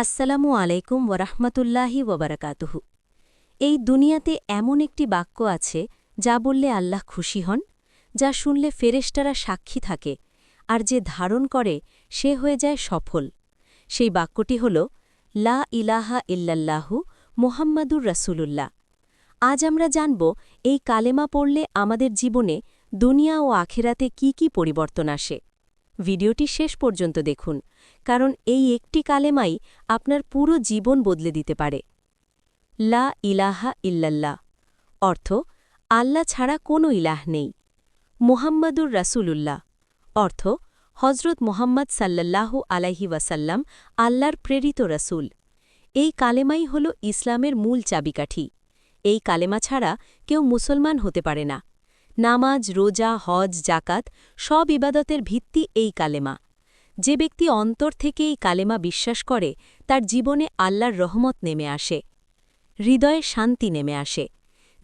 আসসালামু আলাইকুম ওরহমতুল্লাহি ওবরাকাতুহু। এই দুনিয়াতে এমন একটি বাক্য আছে যা বললে আল্লাহ খুশি হন, যা শুনলে ফেরেশতারা সাক্ষী থাকে, আর যে ধারণ করে সে হয়ে যায় সফল। সেই বাক্যটি হল লা ইলাহা ইল্লাল্লাহু মুহাম্মাদুর রাসূলুল্লাহ। আজ আমরা জানব এই কালেমা পড়লে আমাদের জীবনে দুনিয়া ও আখিরাতে কি কি পরিবর্তন আসে। ভিডিওটি শেষ পর্যন্ত দেখুন, কারণ এই একটি কালেমাই আপনার পুরো জীবন বদলে দিতে পারে। লা ইলাহা ইল্লাল্লাহ অর্থ আল্লাহ ছাড়া কোনো ইলাহ নেই। মুহাম্মাদুর রাসূলুল্লাহ অর্থ হজরত মুহাম্মদ সাল্লাল্লাহু আলাইহি ওয়াসাল্লাম আল্লাহর প্রেরিত রাসূল। এই কালেমাই হল ইসলামের মূল চাবিকাঠি। এই কালেমা ছাড়া কেউ মুসলমান হতে পারে না। নামাজ, রোজা, হজ, জাকাত সব ইবাদতের ভিত্তি এই কালেমা। যে ব্যক্তি অন্তর থেকে এই কালেমা বিশ্বাস করে তার জীবনে আল্লাহর রহমত নেমে আসে, হৃদয়ে শান্তি নেমে আসে।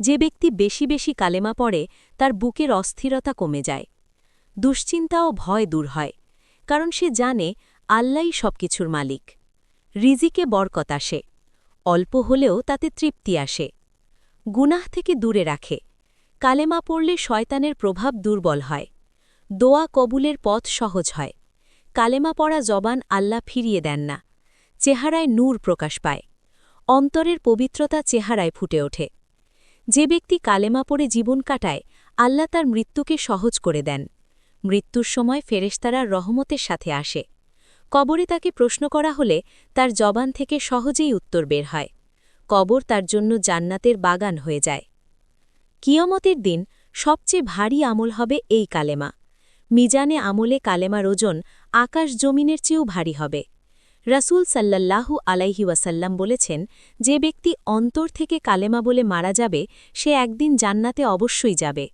যে ব্যক্তি বেশি বেশি কালেমা পড়ে তার বুকের অস্থিরতা কমে যায়, দুশ্চিন্তা ও ভয় দূর হয়, কারণ সে জানে আল্লাহই সবকিছুর মালিক। রিজিকে বরকত আসে, অল্প হলেও তাতে তৃপ্তি আসে। গুনাহ থেকে দূরে রাখে, কালেমা পড়লে শয়তানের প্রভাব দুর্বল হয়। দোয়া কবুলের পথ সহজ হয়। কালেমা পড়া জবান আল্লাহ ফিরিয়ে দেন না, চেহারায় নূর প্রকাশ পায়। অন্তরের পবিত্রতা চেহারায় ফুটে ওঠে। যে ব্যক্তি কালেমা পড়ে জীবন কাটায় আল্লাহ তার মৃত্যুকে সহজ করে দেন। মৃত্যুর সময় ফেরেশতারা রহমতের সাথে আসে। কবরে তাকে প্রশ্ন করা হলে তার জবান থেকে সহজেই উত্তর বের হয়। কবর তার জন্য জান্নাতের বাগান হয়ে যায়। কিয়ামতের দিন সবচেয়ে ভারী আমল হবে এই কালেমা। মিজানে আমলে কালেমার ওজন আকাশ জমিনের চেয়েও ভারী হবে। রাসূল সাল্লাল্লাহু আলাইহি ওয়াসাল্লাম বলেছেন, যে ব্যক্তি অন্তর থেকে কালেমা বলে মারা যাবে সে একদিন জান্নাতে অবশ্যই যাবে।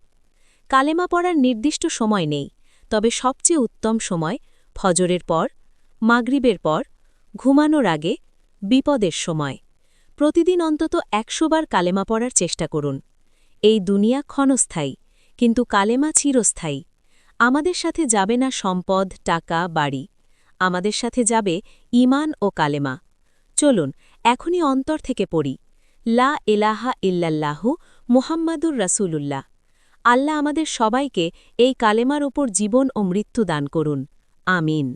কালেমা পড়ার নির্দিষ্ট সময় নেই, তবে সবচেয়ে উত্তম সময় ফজরের পর, মাগরিবের পর, ঘুমানোর আগে, বিপদের সময়। প্রতিদিন অন্তত ১০০ বার কালেমা পড়ার চেষ্টা করুন। এই দুনিয়া ক্ষণস্থায়ী, কিন্তু কালেমা চিরস্থায়ী। আমাদের সাথে যাবে না সম্পদ, টাকা, বাড়ি, আমাদের সাথে যাবে ঈমান ও কালেমা। চলুন এখনই অন্তর থেকে পড়ি লা ইলাহা ইল্লাল্লাহু মুহাম্মাদুর রাসূলুল্লাহ। আল্লাহ আমাদের সবাইকে এই কালেমার ওপর জীবন ও মৃত্যু দান করুন। আমিন।